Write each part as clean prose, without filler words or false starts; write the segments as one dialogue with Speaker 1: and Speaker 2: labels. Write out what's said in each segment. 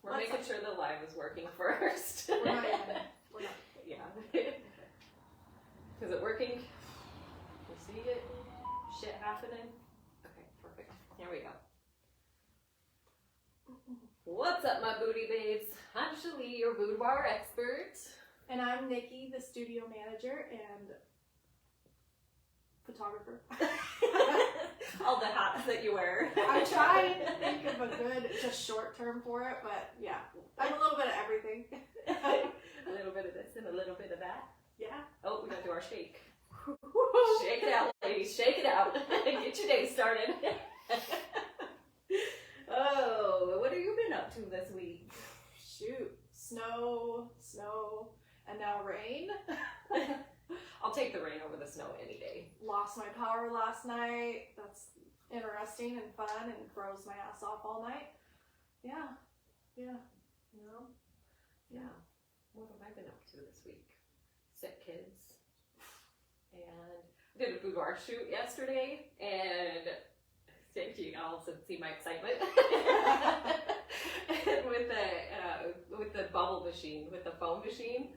Speaker 1: We're making sure the live is working first.
Speaker 2: We're not.
Speaker 1: Yeah. Is it working? You see it? Shit happening? Okay, perfect. Here we go. What's up, my booty babes? I'm Shalee, your boudoir expert.
Speaker 2: And I'm Nikki, the studio manager and photographer.
Speaker 1: All the hats that you wear.
Speaker 2: I'm trying to think of a good, just short term for it, but yeah, I'm a little bit of everything.
Speaker 1: A little bit of this and a little bit of that.
Speaker 2: Yeah.
Speaker 1: Oh, we gotta do our shake. Shake it out, ladies. Shake it out. Get your day started. Oh, what have you been up to this week?
Speaker 2: Shoot. Snow, and now rain.
Speaker 1: I'll take the rain over the snow any day.
Speaker 2: Lost my power last night. That's interesting and fun and froze my ass off all night. Yeah.
Speaker 1: No? Yeah. What have I been up to this week? Sick kids. And I did a boudoir shoot yesterday, and you also see my excitement. And with the bubble machine, with the foam machine,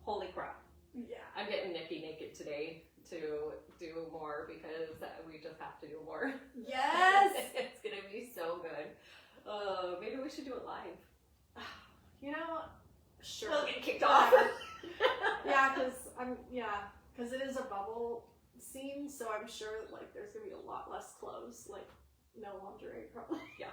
Speaker 1: holy crap.
Speaker 2: Yeah.
Speaker 1: I'm getting Nikki naked today to do more because we just have to do more.
Speaker 2: Yes!
Speaker 1: It's going to be so good. Maybe we should do it live.
Speaker 2: You know, sure.
Speaker 1: We'll get kicked off.
Speaker 2: Yeah, because it is a bubble scene, so I'm sure like there's gonna be a lot less clothes, like no lingerie probably.
Speaker 1: Yeah.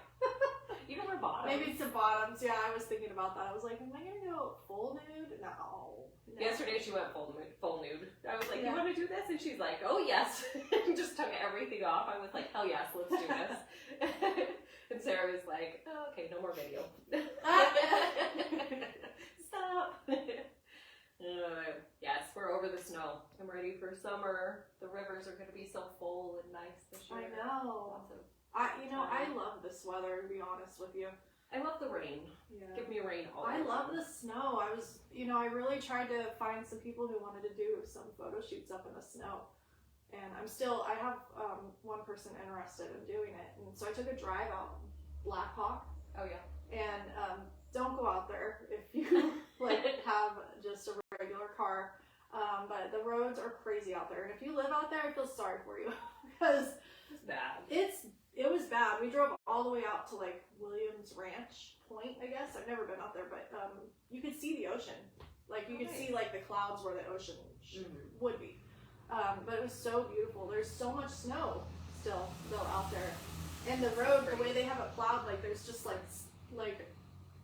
Speaker 1: You can wear bottoms.
Speaker 2: Maybe it's the bottoms. Yeah, I was thinking about that. I was like, am I gonna go full nude? No.
Speaker 1: Yesterday she went full nude. I was like,
Speaker 2: Yeah.
Speaker 1: You want to do this? And she's like, oh yes. And just took everything off. I was like, hell yes, let's do this. And Sarah was like, oh, okay, no more video. Stop. Yes, we're over the snow. I'm ready for summer. The rivers are going to be so full and nice this year.
Speaker 2: I know. I love this weather, to be honest with you.
Speaker 1: I love the rain.
Speaker 2: Yeah.
Speaker 1: Give me rain all
Speaker 2: I
Speaker 1: the
Speaker 2: love
Speaker 1: time.
Speaker 2: the snow. I really tried to find some people who wanted to do some photo shoots up in the snow. And I have one person interested in doing it. And so I took a drive out Black Hawk.
Speaker 1: Oh yeah.
Speaker 2: And don't go out there if you have just a regular car. But the roads are crazy out there. And if you live out there, I feel sorry for you. Because
Speaker 1: it's bad.
Speaker 2: It was bad. We drove all the way out to Williams Ranch Point, I guess. I've never been out there, but you could see the ocean. You could see the clouds where the ocean would be. But it was so beautiful. There's so much snow still out there. And the road, the way they have it plowed, there's just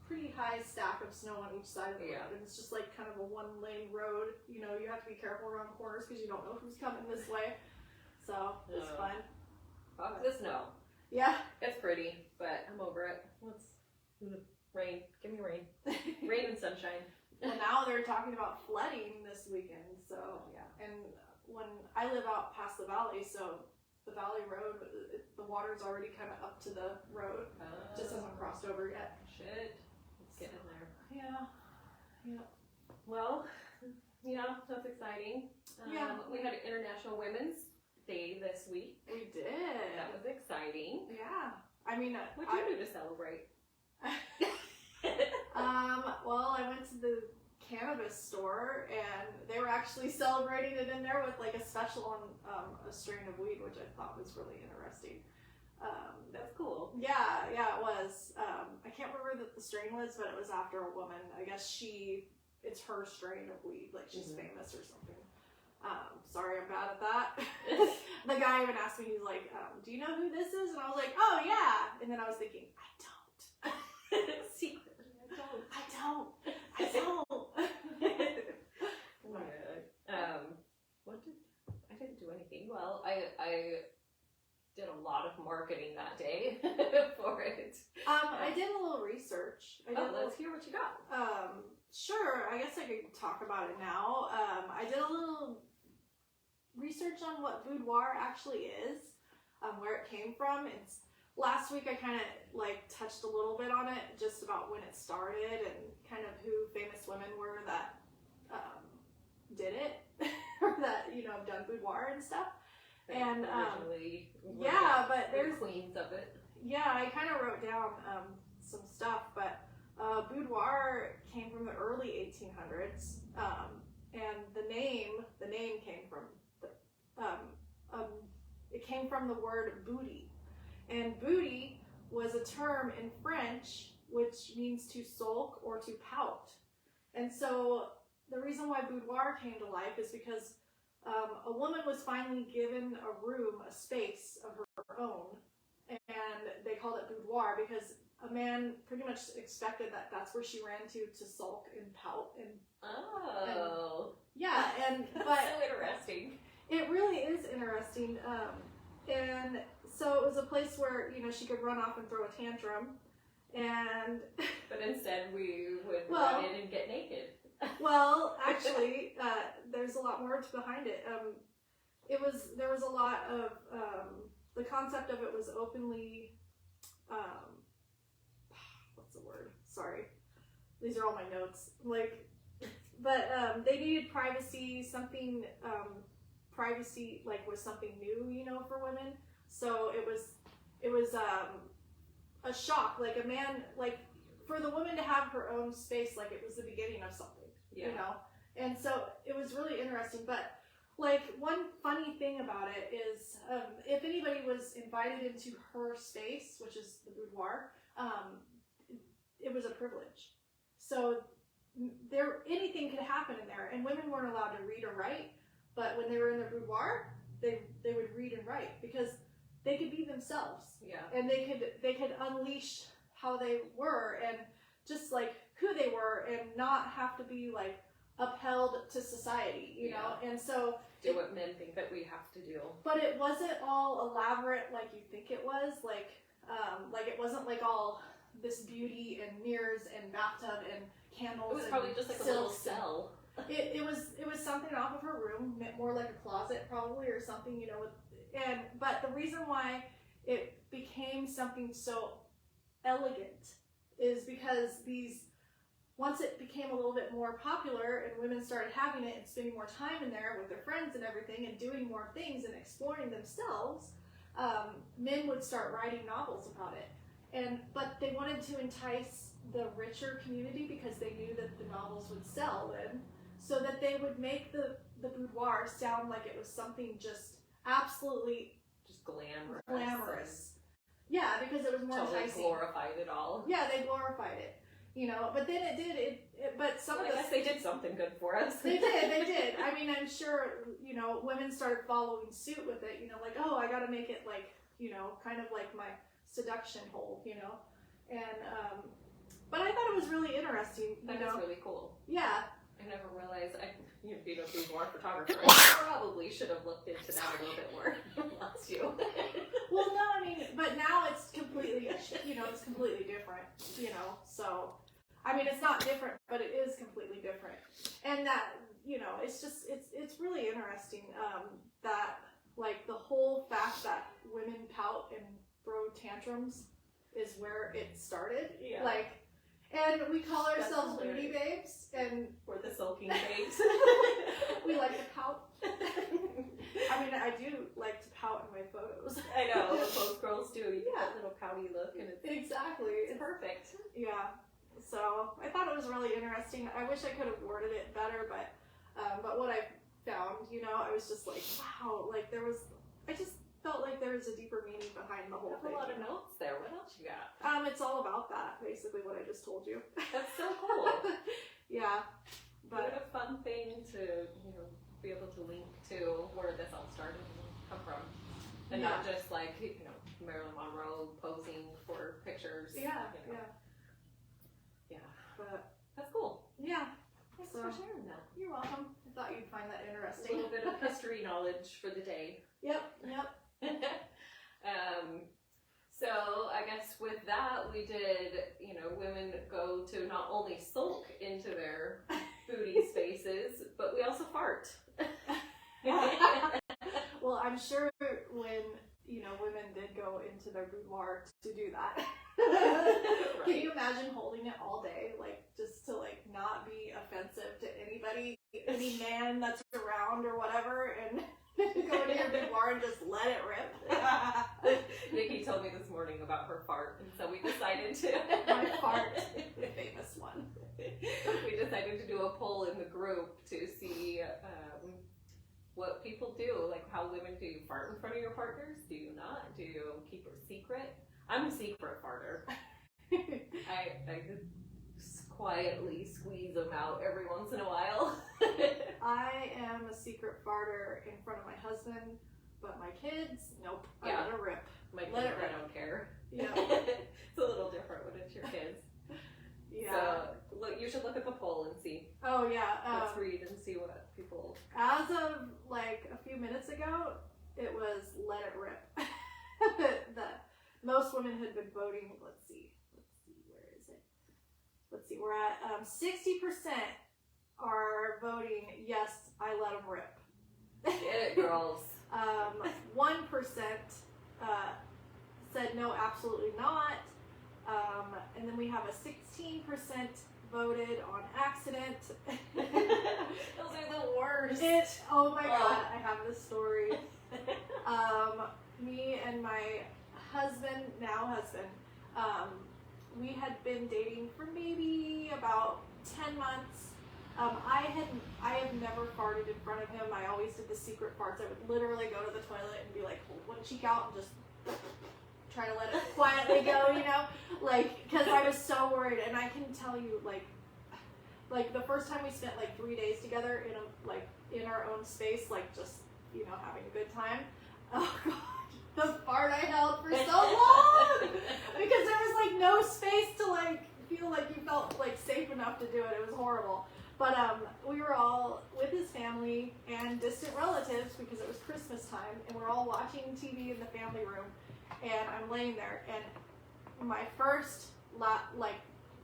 Speaker 2: pretty high stack of snow on each side of the road. And it's just kind of a one-lane road. You have to be careful around corners because you don't know who's coming this way. So it's fun.
Speaker 1: Fuck the snow.
Speaker 2: Yeah.
Speaker 1: It's pretty, but I'm over it. Rain. Give me rain. Rain and sunshine.
Speaker 2: Well, now they're talking about flooding this weekend. So
Speaker 1: yeah.
Speaker 2: And when I live out past the valley, so the valley road, the water's already kind of up to the road. Just hasn't crossed over yet.
Speaker 1: Shit. Let's get in there.
Speaker 2: Yeah.
Speaker 1: Well, that's exciting. We had International Women's Day this week.
Speaker 2: We did.
Speaker 1: That was exciting.
Speaker 2: Yeah. I mean,
Speaker 1: what did you do to celebrate?
Speaker 2: Well, I went to the cannabis store and they were actually celebrating it in there with a special on a strain of weed, which I thought was really interesting.
Speaker 1: That's cool.
Speaker 2: Yeah, it was. I can't remember what the strain was, but it was after a woman. I guess it's her strain of weed, she's famous or something. Sorry, I'm bad at that. The guy even asked me, he's like, do you know who this is? And I was like, oh yeah. And then I was thinking, I don't. Secret. I don't.
Speaker 1: Oh my god. I didn't do anything. Well, I did a lot of marketing that day for it.
Speaker 2: I did a little research.
Speaker 1: Let's hear what you got.
Speaker 2: Sure. I guess I could talk about it now. I did a little research on what boudoir actually is, where it came from. Last week I kind of touched a little bit on it, just about when it started and kind of who famous women were that did it, or that have done boudoir and stuff. And
Speaker 1: yeah, but there's queens of it.
Speaker 2: Yeah, I kind of wrote down some stuff, but Boudoir came from the early 1800s, and the name came from it came from the word booty, and booty was a term in French which means to sulk or to pout. And so the reason why boudoir came to life is because a woman was finally given a room, a space of her own, and they called it boudoir because a man pretty much expected that that's where she ran to sulk and pout and but
Speaker 1: so interesting.
Speaker 2: It really is interesting, and so it was a place where she could run off and throw a tantrum, and
Speaker 1: but instead we would run in and get naked.
Speaker 2: Well, actually, there's a lot more behind it. There was a lot of the concept of it was openly. What's the word? Sorry, these are all my notes. But they needed privacy. Something privacy was something new, for women. So it was a shock. A man for the woman to have her own space, it was the beginning of something.
Speaker 1: Yeah.
Speaker 2: And so it was really interesting. But one funny thing about it is if anybody was invited into her space, which is the boudoir, it was a privilege. So anything could happen in there, and women weren't allowed to read or write. But when they were in their boudoir, they would read and write because they could be themselves.
Speaker 1: Yeah. And
Speaker 2: they could unleash how they were and just who they were and not have to be upheld to society, you know. And so
Speaker 1: do what men think that we have to do.
Speaker 2: But it wasn't all elaborate like you think it was. It wasn't all this beauty and mirrors and bathtub and candles.
Speaker 1: It was probably just a little cell.
Speaker 2: It was something off of her room, more like a closet probably or something, but the reason why it became something so elegant is because once it became a little bit more popular and women started having it and spending more time in there with their friends and everything and doing more things and exploring themselves, men would start writing novels about it. But they wanted to entice the richer community because they knew that the novels would sell then, so that they would make the boudoir sound like it was something just absolutely
Speaker 1: just glamorous.
Speaker 2: Yeah, because it was more
Speaker 1: totally
Speaker 2: enticing.
Speaker 1: Glorified it all.
Speaker 2: Yeah, they glorified it. But then but some of
Speaker 1: I guess they did something good for us.
Speaker 2: They did. I mean, I'm sure, women started following suit with it, oh, I gotta make it kind of like my seduction hole, and, but I thought it was really interesting.
Speaker 1: That is really cool.
Speaker 2: Yeah.
Speaker 1: I never realized, being a boudoir photographer, I probably should have looked into that a little bit more. Lost you.
Speaker 2: Well, no, I mean, but now it's completely, it's completely different, so, I mean, it's not different, but it is completely different. And that, it's just, it's really interesting, that, the whole fact that women pout and throw tantrums is where it started.
Speaker 1: Yeah.
Speaker 2: And we call ourselves booty babes, and
Speaker 1: we're the sulking babes.
Speaker 2: We like to pout. I mean, I do like to pout in my photos.
Speaker 1: I know, most girls do. You get that little pouty look, and
Speaker 2: it's
Speaker 1: perfect.
Speaker 2: Yeah. So I thought it was really interesting. I wish I could have worded it better, but what I found, I was just wow, I just felt like there was a deeper meaning behind the whole thing.
Speaker 1: A lot of notes there. What else you got?
Speaker 2: It's all about that, basically, what I just told you.
Speaker 1: That's so cool.
Speaker 2: Yeah. But
Speaker 1: what a fun thing to, be able to link to where this all started and come from. And not just Marilyn Monroe posing for pictures.
Speaker 2: Yeah,
Speaker 1: Yeah.
Speaker 2: But
Speaker 1: that's cool.
Speaker 2: Yeah.
Speaker 1: Thanks for sharing that.
Speaker 2: You're welcome. I thought you'd find that
Speaker 1: A
Speaker 2: interesting.
Speaker 1: little bit of history knowledge for the day.
Speaker 2: Yep.
Speaker 1: So I guess with that we did, women go to not only sulk into their booty spaces, but we also fart.
Speaker 2: Well, I'm sure when, women did go into their boudoir to do that.
Speaker 1: Right.
Speaker 2: Can you imagine holding it all day, just to not be offensive to anybody, any man that's around or whatever, and Go into your boudoir and just let it rip.
Speaker 1: Nikki told me this morning about her fart, and so we decided to.
Speaker 2: My fart, the famous one.
Speaker 1: We decided to do a poll in the group to see what people do, like how women do. You fart in front of your partners? Do you not? Do you keep a secret? I'm a secret farter. I just quietly squeeze them out every once in a while.
Speaker 2: I am a secret farter in front of my husband, but my kids, nope.
Speaker 1: Yeah.
Speaker 2: I let it rip.
Speaker 1: My kids,
Speaker 2: Let it rip.
Speaker 1: I don't care.
Speaker 2: Yeah.
Speaker 1: It's a little different when it's your kids.
Speaker 2: Yeah.
Speaker 1: So look, you should look at the poll and see.
Speaker 2: Oh yeah.
Speaker 1: Let's read and see what people.
Speaker 2: As of like a few minutes ago, it was let it rip. the most women had been voting. Let's see, where is it? Let's see, we're at 60% are voting yes, I let them rip.
Speaker 1: Get it, girls.
Speaker 2: 1% said no, absolutely not. And then we have a 16% voted on accident.
Speaker 1: Those are the worst.
Speaker 2: Oh my god, I have this story. Me and my now husband, we had been dating for maybe about 10 months. I have never farted in front of him. I always did the secret farts. I would literally go to the toilet and be like, hold one cheek out and just try to let it quietly go, you know? Like, because I was so worried. And I can tell you, like the first time we spent like 3 days together in our own space, like just, you know, having a good time. Oh god, the fart I held for so long because there was like no space to like feel like you felt like safe enough to do it. It was horrible. But we were all with his family and distant relatives because it was Christmas time, and we're all watching TV in the family room, and I'm laying there, and my first like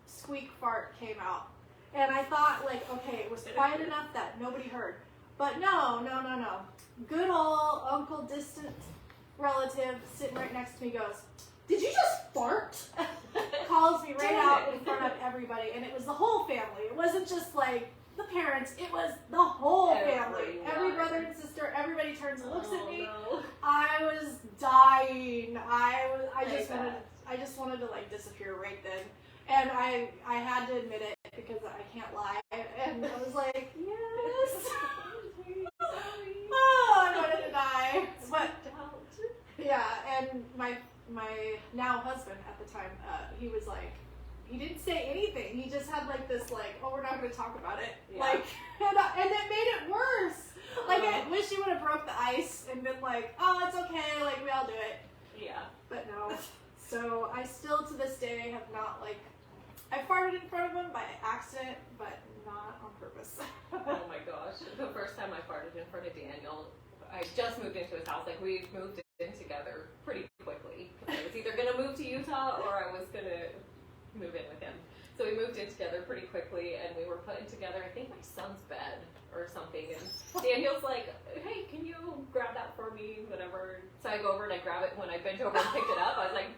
Speaker 2: squeak fart came out, and I thought like, okay, it was quiet enough that nobody heard, but no. Good old uncle, distant relative sitting right next to me goes, "Did you just fart?" Calls me right out in front of everybody, and it was the whole family. It wasn't just like the parents, it was the whole family. Every brother and sister, everybody turns and looks at me. No. I was dying. I just wanted to like disappear right then. And I had to admit it because I can't lie. And I was like, yes. Oh, I wanted to die. But yeah, and my now husband at the time, he was like, he didn't say anything. He just had like this like, oh, we're not going to talk about it. Yeah. Like, and it made it worse. Like, I wish he would have broke the ice and been like, oh, it's okay. Like, we all do it.
Speaker 1: Yeah.
Speaker 2: But no. So I still to this day have not like, I farted in front of him by accident, but not on purpose.
Speaker 1: Oh my gosh. The first time I farted in front of Daniel, I just moved into his house. Like, we moved in together pretty quickly. I was either going to move to Utah or I was going to move in with him. So we moved in together pretty quickly, and we were putting together, I think, my son's bed or something. And Daniel's like, hey, can you grab that for me? Whatever. So I go over and I grab it. When I bent over and picked it up, I was like,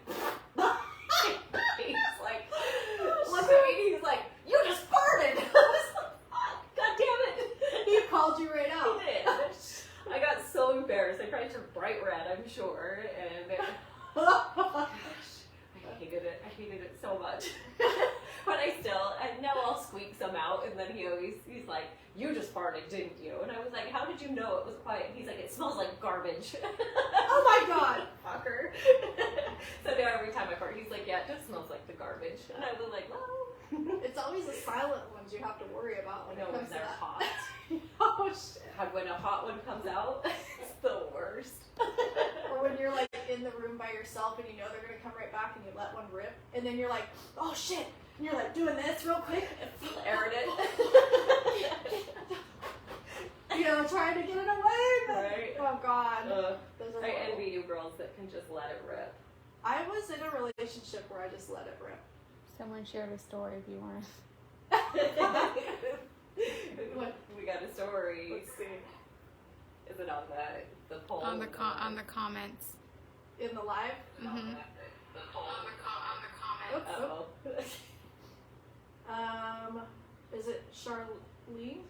Speaker 1: he's like, look at me. He's like, you just farted. I was like, God damn it.
Speaker 2: He called you right out.
Speaker 1: He did. I got so embarrassed. I probably turned bright red, I'm sure. And gosh, I hated it so much. But now I'll squeak some out, and then he's like, you just farted, didn't you? And I was like, how did you know it was quiet? He's like, it smells like garbage.
Speaker 2: Oh my god.
Speaker 1: Fucker. So now every time I fart, he's like, yeah, it just smells like the garbage. And I was like, well.
Speaker 2: It's always the silent ones you have to worry about when it comes to
Speaker 1: they're
Speaker 2: that.
Speaker 1: hot.
Speaker 2: Oh shit.
Speaker 1: When a hot one comes out, it's the worst.
Speaker 2: Or when you're like in the room by yourself and you know they're gonna come right back and you let one rip, and then you're like, oh shit, and you're like doing this real quick,
Speaker 1: Airing it.
Speaker 2: You know, trying to get it away. But,
Speaker 1: right.
Speaker 2: Oh god.
Speaker 1: Those are I envy you girls that can just let it rip.
Speaker 2: I was in a relationship where I just let it rip.
Speaker 3: Someone shared a story if you want
Speaker 2: What?
Speaker 1: We got a story.
Speaker 2: Let's see.
Speaker 1: Is it on the poll?
Speaker 3: on the comments.
Speaker 2: In the live?
Speaker 3: Mm-hmm.
Speaker 1: The poll.
Speaker 3: On the comments.
Speaker 1: Uh-oh.
Speaker 2: Is it Charlene?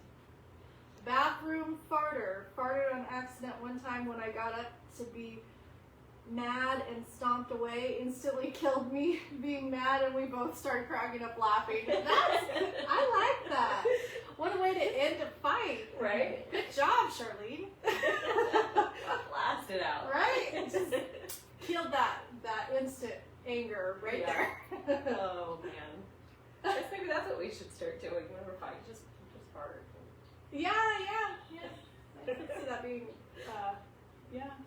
Speaker 2: Bathroom farter. Farted on accident. accident one time when I got up to be mad and stomped away instantly killed me being mad, and we both started cracking up laughing. I like that. What a way to end a fight.
Speaker 1: Right?
Speaker 2: Good job, Charlene.
Speaker 1: Blast it out.
Speaker 2: Right? Just killed that instant anger right there.
Speaker 1: Oh man. I guess maybe that's what we should start doing when we're fighting. Just fart.
Speaker 2: Yeah. I could see that being,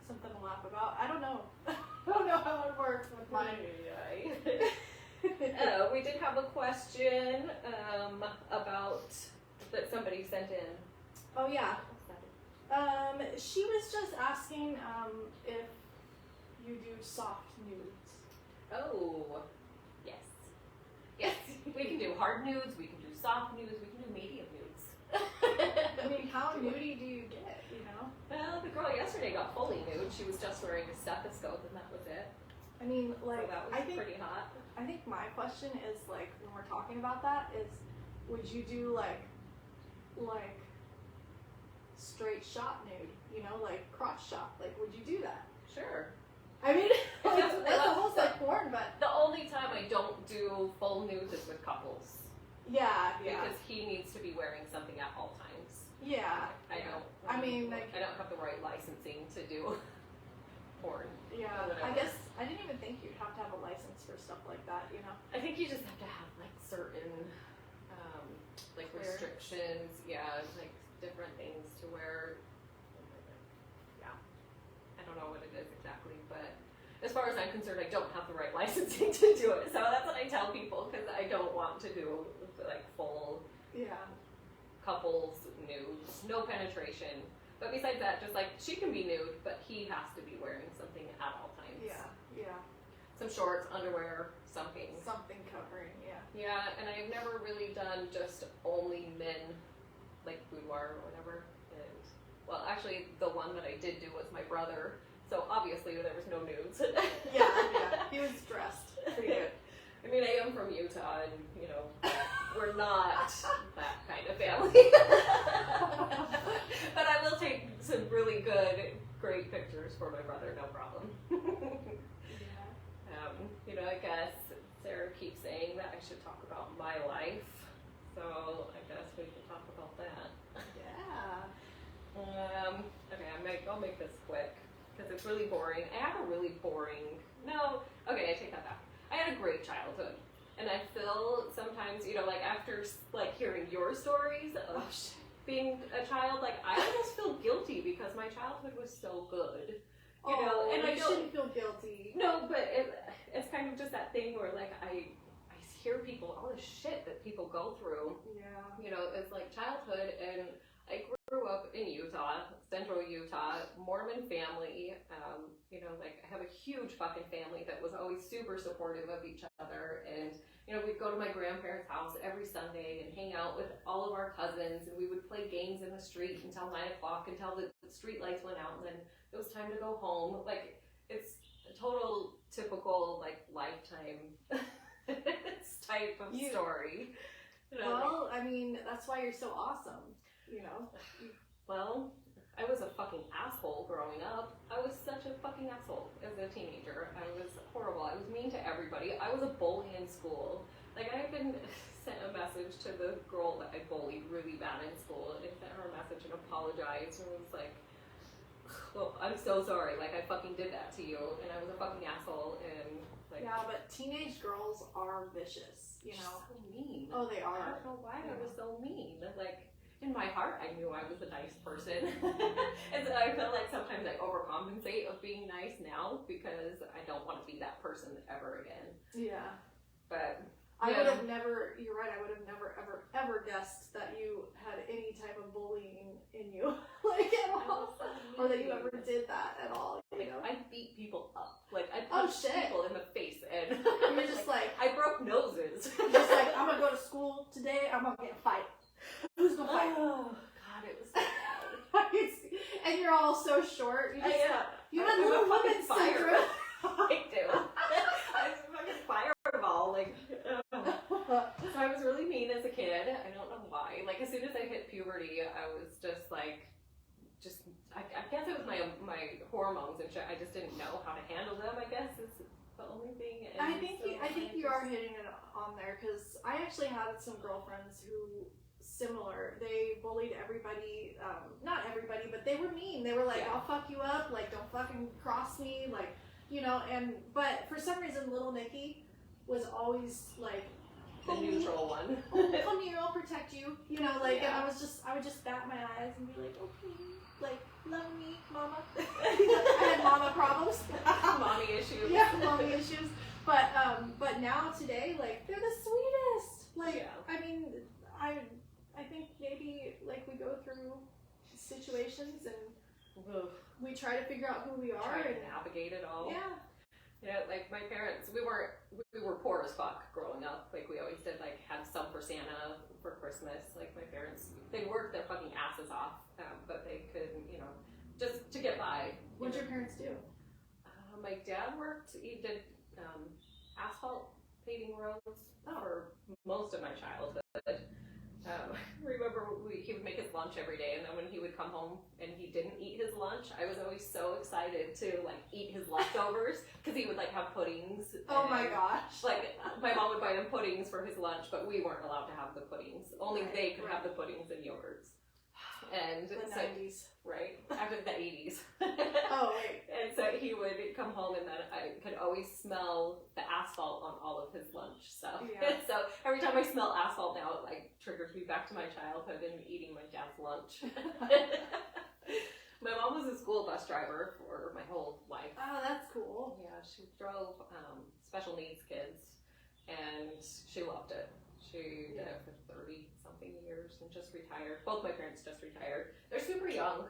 Speaker 2: something to laugh about. I don't know. I don't know how it works with mine.
Speaker 1: We did have a question about that somebody sent in.
Speaker 2: Oh yeah. She was just asking if you do soft nudes.
Speaker 1: Oh, yes. Yes, we can do hard nudes, we can do soft nudes, we can do medium nudes.
Speaker 2: I mean, how nudie do you get, you know?
Speaker 1: Well, the girl yesterday got fully nude. She was just wearing a stethoscope and that was it.
Speaker 2: I mean, like,
Speaker 1: So that was pretty hot.
Speaker 2: I think my question is, like, when we're talking about that, is would you do, like straight shot nude, you know, like crotch shot? Like, would you do that?
Speaker 1: Sure.
Speaker 2: I mean,
Speaker 1: That's
Speaker 2: that's almost like porn, but...
Speaker 1: The only time I don't do full nudes is with couples.
Speaker 2: Yeah.
Speaker 1: Because he needs to be wearing something at all times.
Speaker 2: Yeah.
Speaker 1: I don't.
Speaker 2: I mean, like...
Speaker 1: I don't have the right licensing to do porn.
Speaker 2: Yeah,
Speaker 1: Whatever.
Speaker 2: I guess I didn't even think you'd have to have a license for stuff like that, you know?
Speaker 1: I think you just have to have like certain like
Speaker 2: Clearance.
Speaker 1: restrictions, like different things to wear. Yeah, I don't know what it is exactly, but as far as I'm concerned, I don't have the right licensing to do it. So that's what I tell people, because I don't want to do like full couples nudes, no penetration. But besides that, just like she can be nude, but he has to be wearing something at all times.
Speaker 2: Yeah.
Speaker 1: Some shorts, underwear, something.
Speaker 2: Something covering, yeah.
Speaker 1: Yeah, and I've never really done just only men, like boudoir or whatever. And well, actually, the one that I did do was my brother. So obviously there was no nudes.
Speaker 2: Yeah. He was dressed pretty good.
Speaker 1: I mean, I am from Utah, and you know, we're not that kind of family. But I will take some really great pictures for my brother, no problem. You know, I guess Sarah keeps saying that I should talk about my life, so I guess we can talk about that.
Speaker 2: Yeah.
Speaker 1: Okay, I'll make this quick because it's really boring. I have a really boring. No, okay, I take that back. I had a great childhood, and I feel sometimes, you know, like after like hearing your stories of being a child, like I almost feel guilty because my childhood was so good. You know, and I
Speaker 2: shouldn't feel guilty.
Speaker 1: No, but it's kind of just that thing where like I hear people, all the shit that people go through.
Speaker 2: Yeah.
Speaker 1: You know, it's like childhood, and I grew up in Utah, central Utah, Mormon family. You know, like I have a huge fucking family that was always super supportive of each other, and you know, we'd go to my grandparents' house every Sunday and hang out with all of our cousins, and we would play games in the street until 9 o'clock, until the street lights went out, and then it was time to go home. Like, it's a total typical, like, Lifetime type of story. You know,
Speaker 2: Well, I mean, that's why you're so awesome, you know?
Speaker 1: well, I was a fucking asshole growing up. I was such a fucking asshole as a teenager. I was horrible. I was mean to everybody. I was a bully in school. Like, I even sent a message to the girl that I bullied really bad in school, and sent her a message and apologized, and was like, well, I'm so sorry. Like, I fucking did that to you, and I was a fucking asshole, and like...
Speaker 2: Yeah, but teenage girls are vicious, you know?
Speaker 1: So mean.
Speaker 2: Oh, they
Speaker 1: I
Speaker 2: are.
Speaker 1: don't know why I was so mean. Like, in my heart, I knew I was a nice person. And so I feel like sometimes I overcompensate of being nice now because I don't want to be that person ever again.
Speaker 2: Yeah.
Speaker 1: But
Speaker 2: I would have never, you're right, I would have never, ever guessed that you had any type of bullying in you. Like, at all. Or that you ever did that at all, you know?
Speaker 1: I beat people up. Like, I punched people in the face, and
Speaker 2: you're just like,
Speaker 1: I broke noses.
Speaker 2: You're just like, I'm gonna go to school today, I'm gonna get a fight. Who's gonna fight?
Speaker 1: Oh, God, it was so bad.
Speaker 2: And you're all so short. You just, you
Speaker 1: I'm
Speaker 2: had
Speaker 1: a
Speaker 2: little
Speaker 1: fucking
Speaker 2: woman syndrome.
Speaker 1: I do. I was a fucking fireball. Like, so I was really mean as a kid. I don't know why. Like, as soon as I hit puberty, I was just like, I guess it was my hormones and shit. I just didn't know how to handle them, I guess, is the only thing. And
Speaker 2: I think you are hitting it on there, because I actually had some girlfriends who, similar, they bullied everybody, not everybody, but they were mean. They were like, I'll fuck you up, like, don't fucking cross me, like, you know, but for some reason, little Nikki was always like,
Speaker 1: the neutral one.
Speaker 2: Come here, I'll protect you, you know, like, and I would just bat my eyes and be like, okay, like, love me, mama. I had mama problems.
Speaker 1: Mommy issues.
Speaker 2: Yeah, mommy issues. But now today, like, they're the sweetest. Like, I mean, I think maybe, like, we go through situations and we try to figure out who we are.
Speaker 1: Try to navigate it all.
Speaker 2: Yeah.
Speaker 1: Yeah, like my parents, we were poor as fuck growing up. Like we always did, like had some for Santa for Christmas. Like my parents, they worked their fucking asses off, but they could, you know, just to get by.
Speaker 2: What'd your parents do?
Speaker 1: My dad worked. He did asphalt paving roads for most of my childhood. Remember, he would make his lunch every day, and then when he would come home and he didn't eat his lunch, I was always so excited to like eat his leftovers because he would like have puddings.
Speaker 2: Oh my gosh!
Speaker 1: Like my mom would buy him puddings for his lunch, but we weren't allowed to have the puddings. Only they could have the puddings and yogurts. And
Speaker 2: the 90s.
Speaker 1: Right, after the 80s.
Speaker 2: Oh, wait.
Speaker 1: And so he would come home, and then I could always smell the asphalt on all of his lunch stuff.
Speaker 2: Yeah.
Speaker 1: So every time I smell asphalt now, it like triggers me back to my childhood and eating my dad's lunch. My mom was a school bus driver for my whole life.
Speaker 2: Oh, that's cool.
Speaker 1: Yeah, she drove special needs kids, and she loved it. She did it for 30-something years and just retired. Both my parents just retired. They're super young.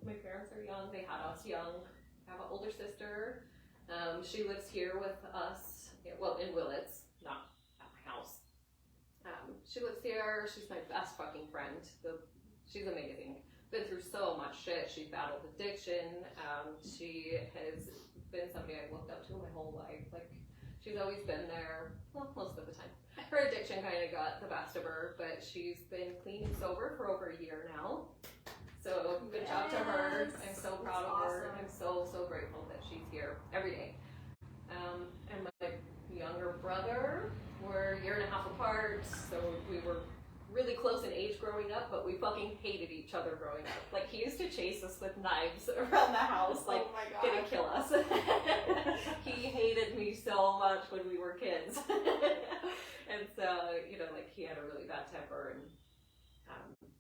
Speaker 1: My parents are young. They had us young. I have an older sister. She lives here with us. Well, in Willits, not at my house. She lives here. She's my best fucking friend. She's amazing. Been through so much shit. She battled addiction. She has been somebody I've looked up to my whole life. Like, she's always been there. Well, most of the time. Her addiction kind of got the best of her, but she's been clean and sober for over a year now. So good job to her. I'm so proud of her. I'm so grateful that she's here every day. And my younger brother, we're a year and a half apart, so we were really close in age growing up, but we fucking hated each other growing up. Like, he used to chase us with knives around the house, like, gonna kill us. He hated me so much when we were kids. And so, you know, like, he had a really bad temper, and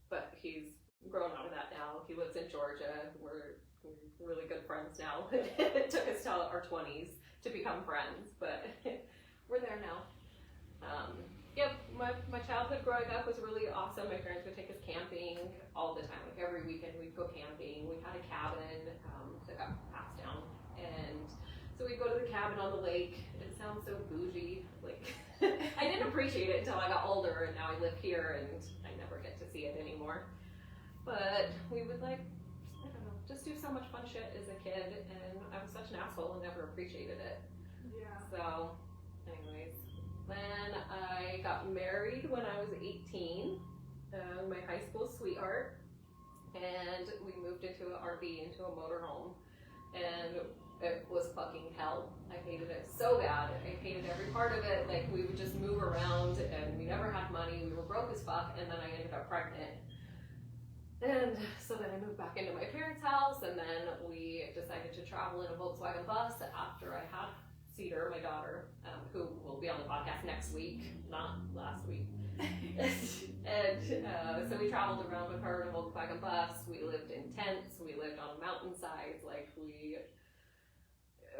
Speaker 1: but he's grown out of that now. He lives in Georgia. We're really good friends now. It took us till our 20s to become friends, but we're there now. Yep, my childhood growing up was really awesome. My parents would take us camping all the time. Like every weekend we'd go camping. We had a cabin that got passed down. And so we'd go to the cabin on the lake. It sounds so bougie. Like, I didn't appreciate it until I got older, and now I live here and I never get to see it anymore. But we would, like, I don't know, just do so much fun shit as a kid, and I was such an asshole and never appreciated it.
Speaker 2: Yeah.
Speaker 1: So, anyways. Then I got married when I was 18, my high school sweetheart, and we moved into an RV, into a motorhome, and it was fucking hell. I hated it so bad. I hated every part of it. Like, we would just move around, and we never had money. We were broke as fuck, and then I ended up pregnant. And so then I moved back into my parents' house, and then we decided to travel in a Volkswagen bus after I had Cedar, my daughter, who will be on the podcast next week, not last week. And so we traveled around with her in a Volkswagen bus. We lived in tents. We lived on mountainsides. Like, it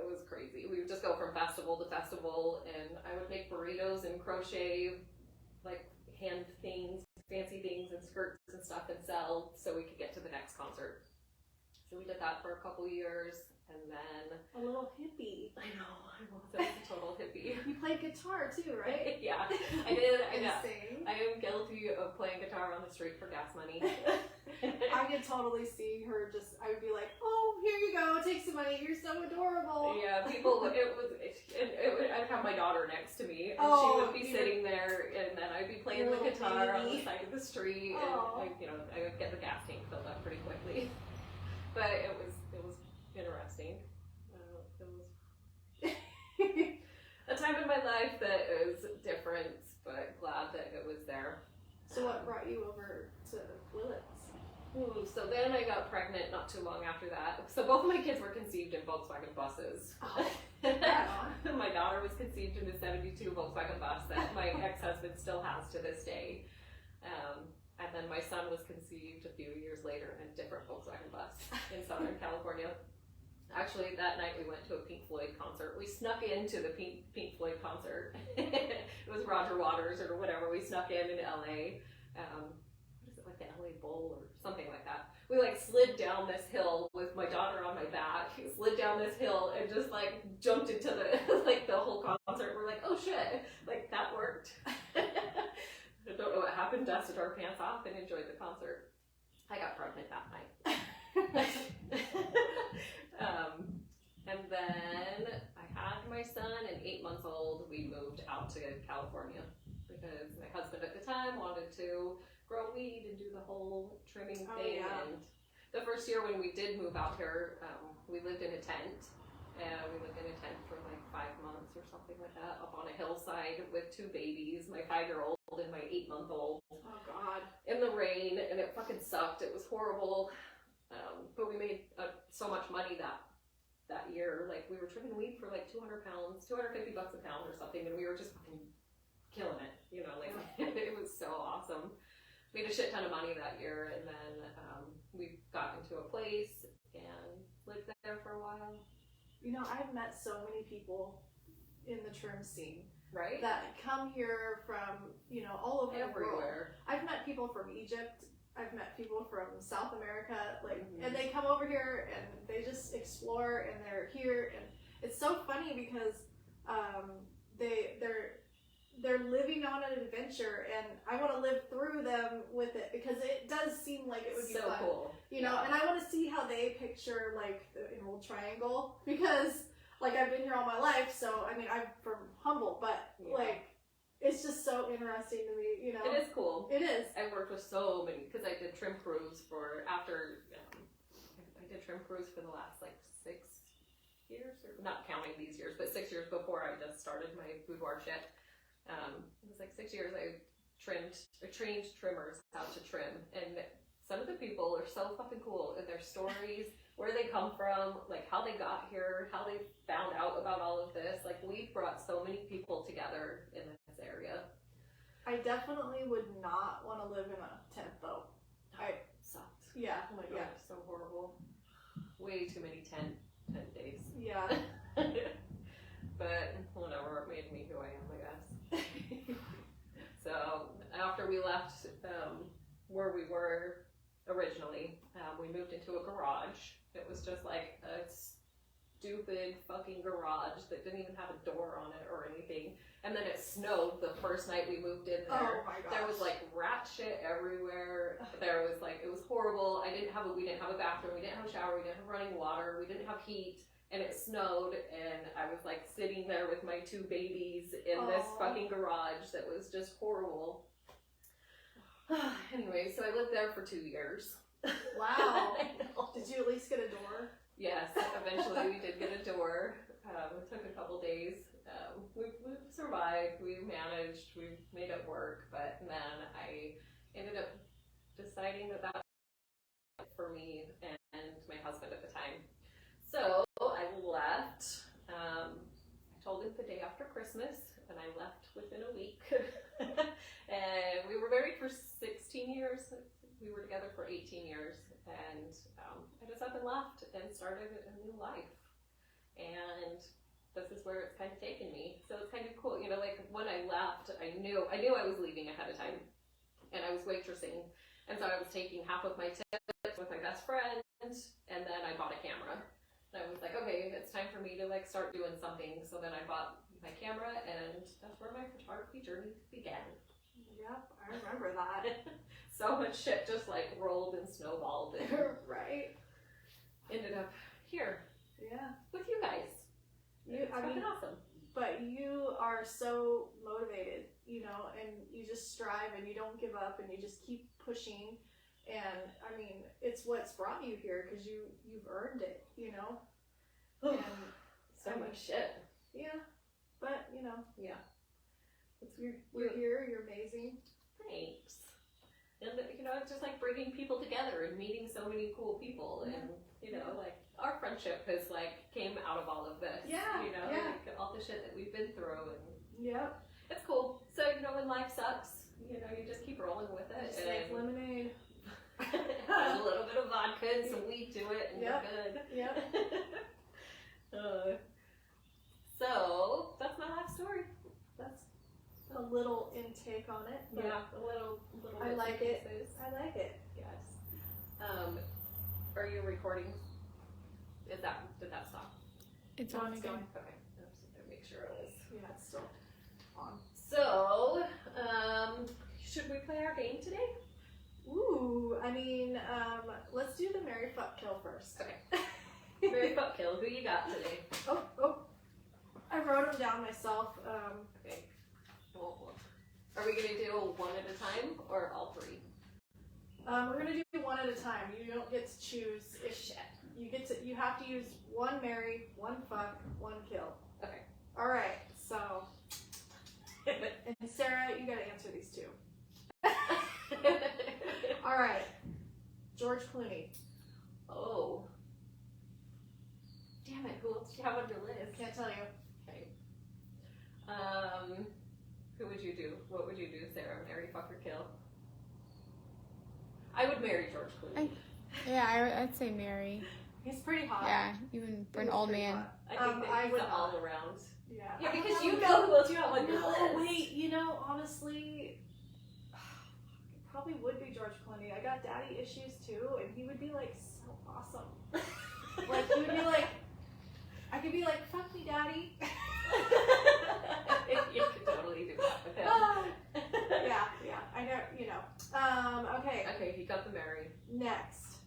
Speaker 1: was crazy. We would just go from festival to festival, and I would make burritos and crochet, like, hand things, fancy things and skirts and stuff, and sell so we could get to the next concert. So we did that for a couple years. And then
Speaker 2: a little hippie.
Speaker 1: I know, I was a total hippie.
Speaker 2: You played guitar too, right?
Speaker 1: Yeah, I did. I know.
Speaker 2: Sing.
Speaker 1: I am guilty of playing guitar on the street for gas money.
Speaker 2: I could totally see her just, I would be like, oh, here you go, take some money, you're so adorable.
Speaker 1: Yeah, I'd have my daughter next to me, and she would be sitting there, and then I'd be playing the guitar on the side of the street, and I would get the gas tank filled up pretty quickly. But it was interesting. It was a time in my life that was different, but glad that it was there.
Speaker 2: So what brought you over to Willits?
Speaker 1: So then I got pregnant not too long after that. So both of my kids were conceived in Volkswagen buses.
Speaker 2: Oh, right on.
Speaker 1: My daughter was conceived in a 72 Volkswagen bus that my ex-husband still has to this day. And then my son was conceived a few years later in a different Volkswagen bus in Southern California. Actually, that night we went to a Pink Floyd concert. We snuck into the Pink Floyd concert. It was Roger Waters or whatever. We snuck in LA. What is it, like the LA Bowl or something like that? We like slid down this hill with my daughter on my back. Slid down this hill and just like jumped into the like the whole concert. We're like, oh shit, like that worked. I don't know what happened. Dusted our pants off and enjoyed the concert. I got pregnant that night. And then I had my son, and 8 months old, we moved out to California because my husband at the time wanted to grow weed and do the whole trimming thing.
Speaker 2: Yeah.
Speaker 1: And the first year when we did move out here, we lived in a tent. And we lived in a tent for like 5 months or something like that, up on a hillside with 2 babies, my 5-year-old and my 8-month-old.
Speaker 2: Oh God.
Speaker 1: In the rain, and it fucking sucked. It was horrible. But we made so much money that year. Like, we were trimming weed for like 200 pounds, $250 a pound or something, and we were just fucking killing it. You know, like, it was so awesome. Made a shit ton of money that year, and then we got into a place and lived there for a while.
Speaker 2: You know, I've met so many people in the trim scene.
Speaker 1: Right?
Speaker 2: That come here from, you know, all over the world.
Speaker 1: Everywhere.
Speaker 2: I've met people from Egypt. I've met people from South America, like,
Speaker 1: Mm-hmm.
Speaker 2: and they come over here and they just explore, and they're here, and it's so funny because they're living on an adventure, and I want to live through them with it because it does seem like it would be
Speaker 1: so
Speaker 2: fun,
Speaker 1: cool.
Speaker 2: you know. And I want to see how they picture like the Emerald Triangle because like I've been here all my life, so I mean I'm from Humboldt, but like. It's just so interesting to me, you know.
Speaker 1: It is cool.
Speaker 2: It is.
Speaker 1: I worked with so many, because I did trim crews for, I did trim crews for the last like 6 years, or not counting these years, but 6 years before I just started my boudoir shit. It was like 6 years I trained trimmers how to trim, and some of the people are so fucking cool, and their stories, where they come from, like how they got here, how they found out about all of this. Like, we brought so many people together in this area.
Speaker 2: I definitely would not want to live in a tent, though.
Speaker 1: Sucked.
Speaker 2: Yeah.
Speaker 1: Oh my god, it's so horrible. Way too many tent days.
Speaker 2: Yeah.
Speaker 1: But whatever, it made me who I am, I guess. So after we left where we were originally, we moved into a garage. It was just like a stupid fucking garage that didn't even have a door on it or anything. And then it snowed the first night we moved in there.
Speaker 2: Oh my gosh.
Speaker 1: There was like rat shit everywhere. There was like, it was horrible. We didn't have a bathroom. We didn't have a shower. We didn't have running water. We didn't have heat. And it snowed, and I was like sitting there with my 2 babies in this fucking garage that was just horrible. Anyway, so I lived there for 2 years.
Speaker 2: Wow. Did you at least get a door?
Speaker 1: Yes, eventually we did get a door. It took a couple days. We survived, we managed, we made it work, but then I ended up deciding that was for me and my husband at the time. So I left. I told him the day after Christmas, and I left within a week. And we were married for 16 years. We were together for 18 years, and I just up and left and started a new life. And this is where it's kind of taken me. So it's kind of cool, you know. Like, when I left, I knew I was leaving ahead of time, and I was waitressing, and so I was taking half of my tips with my best friend, and then I bought a camera. And I was like, okay, it's time for me to like start doing something. So then I bought my camera, and that's where my photography journey began.
Speaker 2: Yep, I remember that.
Speaker 1: So much shit just like rolled and snowballed and
Speaker 2: Right.
Speaker 1: ended up here
Speaker 2: Yeah.
Speaker 1: with you guys. It's fucking awesome.
Speaker 2: But you are so motivated, you know, and you just strive and you don't give up and you just keep pushing. And I mean, it's what's brought you here because you've earned it, you know. And
Speaker 1: So much shit.
Speaker 2: yeah, but you know,
Speaker 1: Yeah.
Speaker 2: you're here. You're amazing.
Speaker 1: Thanks. And you know, it's just like bringing people together and meeting so many cool people, and you know, like our friendship has like came out of all of this.
Speaker 2: Yeah,
Speaker 1: You know,
Speaker 2: yeah.
Speaker 1: like all the shit that we've been through, and
Speaker 2: Yep.
Speaker 1: it's cool. So you know, when life sucks, you know, you just keep rolling with it.
Speaker 2: Just make lemonade.
Speaker 1: Add a little bit of vodka and some weed to it, and
Speaker 2: Yep.
Speaker 1: we're good.
Speaker 2: Yep.
Speaker 1: So that's my life story. That's
Speaker 2: A little intake on it. But
Speaker 1: a little.
Speaker 2: I
Speaker 1: bits
Speaker 2: like
Speaker 1: and
Speaker 2: it.
Speaker 1: pieces.
Speaker 2: I like it.
Speaker 1: Yes. Are you recording? Did that stop?
Speaker 3: It's
Speaker 2: No,
Speaker 3: on
Speaker 2: it's
Speaker 3: again.
Speaker 2: going.
Speaker 1: Okay. I'm just gonna make sure it is.
Speaker 2: Yeah, it's still on.
Speaker 1: So, should we play our game today?
Speaker 2: Ooh, I mean, let's do the Marry Fuck Kill first.
Speaker 1: Okay. Marry, fuck, kill. Who you got today?
Speaker 2: Oh, I wrote them down myself.
Speaker 1: Okay. Well, are we gonna do one at a time or all three?
Speaker 2: We're gonna do one at a time. You don't get to choose.
Speaker 1: Shit.
Speaker 2: You have to use one marry, one fuck, one kill.
Speaker 1: Okay.
Speaker 2: All right. So, and Sarah, you gotta answer these two. All right. George Clooney.
Speaker 1: Oh. Damn it, who else do you have on your list?
Speaker 2: Can't tell you.
Speaker 1: Okay. Who would you do? What would you do, Sarah? Marry, fuck, or kill? I would marry George Clooney.
Speaker 3: Yeah, I'd say Mary.
Speaker 2: He's pretty hot.
Speaker 3: Yeah, even for an
Speaker 2: He's
Speaker 3: old
Speaker 2: pretty
Speaker 3: man.
Speaker 2: hot.
Speaker 1: I think that
Speaker 2: I
Speaker 1: he's
Speaker 2: would
Speaker 1: an
Speaker 2: not.
Speaker 1: all around.
Speaker 2: Yeah.
Speaker 1: Yeah,
Speaker 2: I don't
Speaker 1: because
Speaker 2: know.
Speaker 1: you know who else you have on your
Speaker 2: No,
Speaker 1: list.
Speaker 2: wait. You know, honestly, it probably would be George Clooney. I got daddy issues too, and he would be like so awesome. Like he would be like, I could be like, "Fuck me, daddy."
Speaker 1: You could totally do that with him.
Speaker 2: Yeah. I know. You know. Okay.
Speaker 1: Okay, he got the marry.
Speaker 2: Next,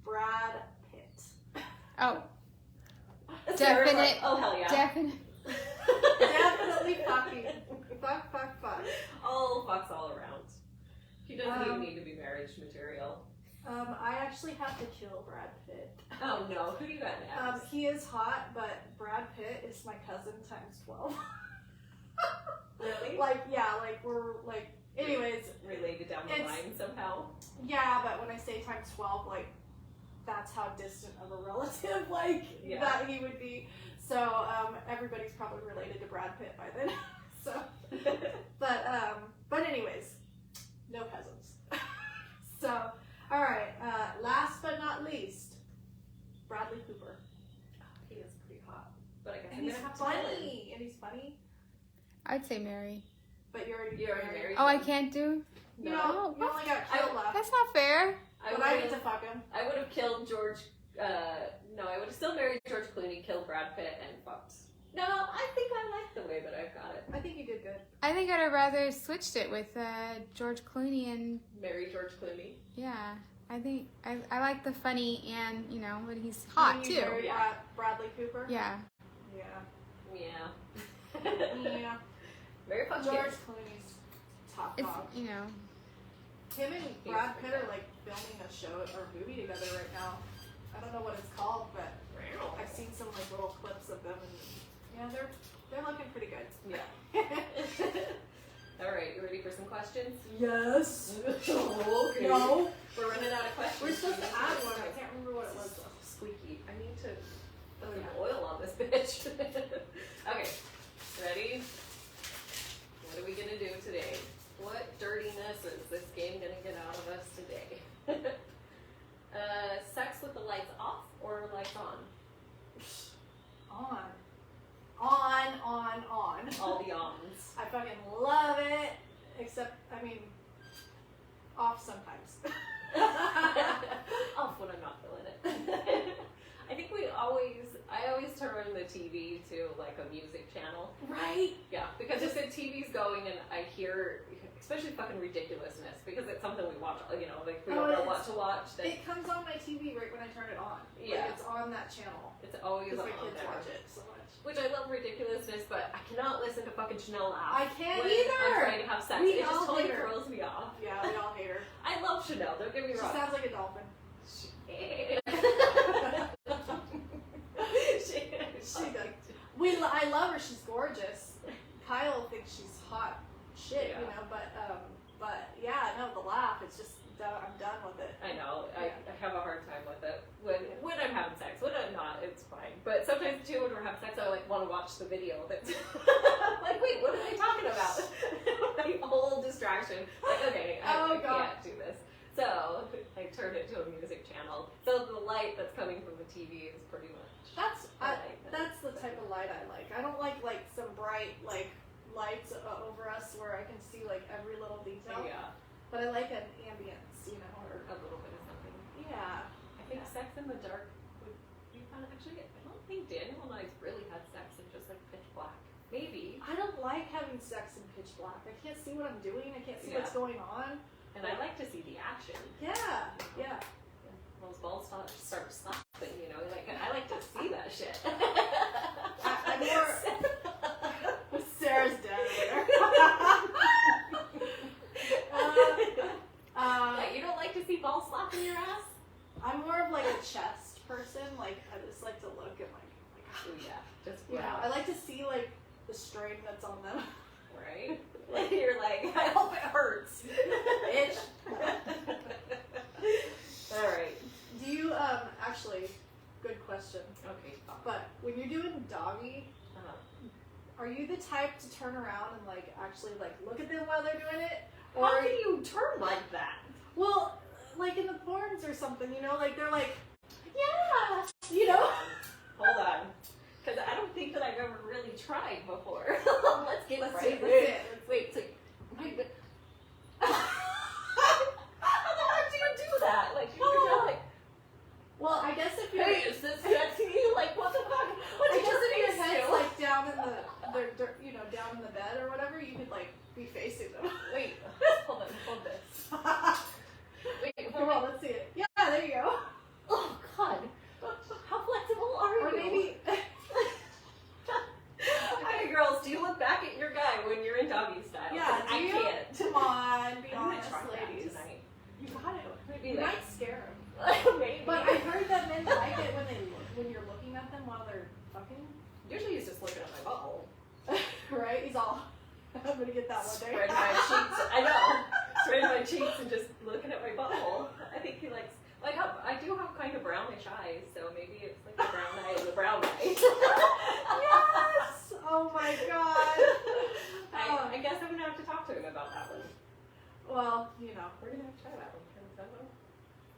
Speaker 2: Brad Pitt.
Speaker 3: Oh,
Speaker 1: Sarah's
Speaker 3: Definite-
Speaker 1: like, oh, hell yeah.
Speaker 3: definitely.
Speaker 2: Definitely fucking. Fuck.
Speaker 1: All fucks all around. He doesn't even
Speaker 2: Um,
Speaker 1: need to be marriage material.
Speaker 2: I actually have to kill Brad Pitt.
Speaker 1: Oh no, who do you got next?
Speaker 2: He is hot, but Brad Pitt is my cousin times 12.
Speaker 1: Really?
Speaker 2: Like, yeah, like we're like, anyways,
Speaker 1: Related down the
Speaker 2: it's-
Speaker 1: line somehow.
Speaker 2: yeah, but when I say times 12, like, that's how distant of a relative, like,
Speaker 1: Yeah.
Speaker 2: that he would be. So, everybody's probably related to Brad Pitt by then. So, but anyways, no cousins. So, alright, last but not least, Bradley Cooper.
Speaker 1: He is pretty hot. But I guess
Speaker 2: And
Speaker 1: I'm
Speaker 2: he's
Speaker 1: gonna have to kill him.
Speaker 2: funny, and he's funny,
Speaker 3: I'd say Mary.
Speaker 2: but you're already
Speaker 1: You're already married.
Speaker 3: Oh, I can't do?
Speaker 2: You
Speaker 1: No.
Speaker 2: know, you only got killed left.
Speaker 3: That's not fair.
Speaker 2: But I get to fuck him.
Speaker 1: I would have killed George. No, I would have still married George Clooney, killed Brad Pitt, and fucked. No, I think I like the way that I've got it.
Speaker 2: I think you did good.
Speaker 3: I think I'd have rather switched it with George Clooney and
Speaker 1: Marry George Clooney.
Speaker 3: yeah. I think I like the funny and you know, but he's hot
Speaker 2: You
Speaker 3: too.
Speaker 2: married
Speaker 1: Yeah.
Speaker 2: Bradley Cooper?
Speaker 3: Yeah.
Speaker 2: Yeah.
Speaker 1: Yeah.
Speaker 2: Yeah.
Speaker 1: Very fun.
Speaker 2: George Clooney's top
Speaker 3: It's
Speaker 2: dog.
Speaker 3: you know.
Speaker 2: Him and Brad Pitt are like filming a show or movie together right now. I don't know what it's called, but I've seen some like little clips of them, and yeah, they're looking pretty good.
Speaker 1: Yeah. All right, you ready for some questions?
Speaker 2: Yes.
Speaker 1: Okay.
Speaker 2: No.
Speaker 1: We're running out of questions.
Speaker 2: We're supposed to add one. I can't remember what it was.
Speaker 1: Squeaky. I need to put
Speaker 2: Oh,
Speaker 1: some
Speaker 2: yeah.
Speaker 1: oil on this bitch. Okay, ready? What are we gonna do today? What dirtiness is this game gonna get out of us today? Sex with the lights off or lights on?
Speaker 2: On.
Speaker 1: All the ons.
Speaker 2: I fucking love it. Except, I mean, off sometimes.
Speaker 1: Off when I'm not feeling it. I think I always turn the TV to like a music channel.
Speaker 2: Right?
Speaker 1: Yeah, because if the TV's going and I hear especially fucking ridiculousness, because it's something we watch, you know, like we don't know what to watch. Then
Speaker 2: It comes on my TV right when I turn it on.
Speaker 1: Yeah.
Speaker 2: Like, it's on that channel.
Speaker 1: it's always
Speaker 2: Because
Speaker 1: on
Speaker 2: my kids
Speaker 1: there.
Speaker 2: watch it so much.
Speaker 1: Which I love ridiculousness, but I cannot listen to fucking Chanel laugh.
Speaker 2: I can't
Speaker 1: when
Speaker 2: either.
Speaker 1: I'm trying to have sex.
Speaker 2: We
Speaker 1: It just
Speaker 2: all
Speaker 1: totally
Speaker 2: hate her.
Speaker 1: throws me off.
Speaker 2: Yeah, we all hate her.
Speaker 1: I love Chanel, don't get me
Speaker 2: She
Speaker 1: wrong.
Speaker 2: sounds like a dolphin. She does. I love her. She's gorgeous. Kyle thinks she's hot shit,
Speaker 1: Yeah.
Speaker 2: you know. But yeah, no, the laugh. It's just I'm done with it.
Speaker 1: I know.
Speaker 2: Yeah.
Speaker 1: I have a hard time with it. When I'm having sex. When I'm not, it's fine. But sometimes too, when we're having sex, I like want to watch the video. That's like, wait, what are they talking about? Like whole distraction. Like, okay, I can't do this. So I turned it to a music channel. So the light that's coming from the TV is pretty much.
Speaker 2: That's the type of light I like. I don't like some bright lights over us where I can see like every little detail.
Speaker 1: Yeah,
Speaker 2: But I like an ambience, you know. Or
Speaker 1: a little bit of something.
Speaker 2: yeah.
Speaker 1: I think sex in the dark would be fun. Actually, I don't think Daniel and I really had sex in just like pitch black. Maybe.
Speaker 2: I don't like having sex in pitch black. I can't see what I'm doing. I can't see
Speaker 1: Yeah.
Speaker 2: what's going on.
Speaker 1: And I like to see the action.
Speaker 2: Yeah. Yeah.
Speaker 1: Those balls start slapping, you know. Like I like to see that shit.
Speaker 2: I'm more. Sarah's dead over there.
Speaker 1: Like, you don't like to see balls slapping your ass?
Speaker 2: I'm more of like a chest person. Like I just like to look at
Speaker 1: Oh yeah, just
Speaker 2: you know, I like to see like the strain that's on them.
Speaker 1: right. Like you're like, I hope it hurts.
Speaker 2: Itch.
Speaker 1: All right.
Speaker 2: Do you actually? Good question.
Speaker 1: Okay.
Speaker 2: But when you're doing doggy, are you the type to turn around and like actually like look at them while they're doing it? Or
Speaker 1: How can you turn like that?
Speaker 2: well, like in the porns or something, you know, like they're like, yeah, you know.
Speaker 1: Hold on. Because I don't think that I've ever really tried before. Let's get
Speaker 2: Let's
Speaker 1: right
Speaker 2: see,
Speaker 1: in.
Speaker 2: let's
Speaker 1: Wait, so how the heck do you do that? Like, you're just like,
Speaker 2: Well, I guess if you're,
Speaker 1: hey, is this sexy? Like, what the fuck? What
Speaker 2: I
Speaker 1: did
Speaker 2: guess if
Speaker 1: your
Speaker 2: your
Speaker 1: face
Speaker 2: head's
Speaker 1: do?
Speaker 2: like down in you know, down in the bed or whatever, you could like be facing them.
Speaker 1: Wait, hold this. Wait,
Speaker 2: Come on, let's see it. Yeah, there you go.
Speaker 1: Oh, God. How flexible are you?
Speaker 2: Or maybe.
Speaker 1: Hi, girls. Do you look back at your guy when you're in doggy style?
Speaker 2: Yeah,
Speaker 1: 'Cause
Speaker 2: do
Speaker 1: I
Speaker 2: you?
Speaker 1: can't.
Speaker 2: Come on, be
Speaker 1: I'm gonna
Speaker 2: honest,
Speaker 1: try that
Speaker 2: ladies.
Speaker 1: tonight.
Speaker 2: You got it.
Speaker 1: Maybe
Speaker 2: You
Speaker 1: like,
Speaker 2: might scare them.
Speaker 1: maybe.
Speaker 2: But I heard that men like it when you're looking at them while they're fucking.
Speaker 1: Usually he's just looking at my butthole.
Speaker 2: Right? He's all. I'm gonna get that one day.
Speaker 1: Spread my cheeks. I know. Spread my cheeks and just looking at my butthole. I think he likes. Like I do have kind of brownish eyes, so maybe it's like the brown eye and the brown eye.
Speaker 2: Yes! Oh my god.
Speaker 1: I guess I'm gonna have to talk to him about that one.
Speaker 2: Well, you know.
Speaker 1: We're gonna have to try that one. 'Cause I don't know.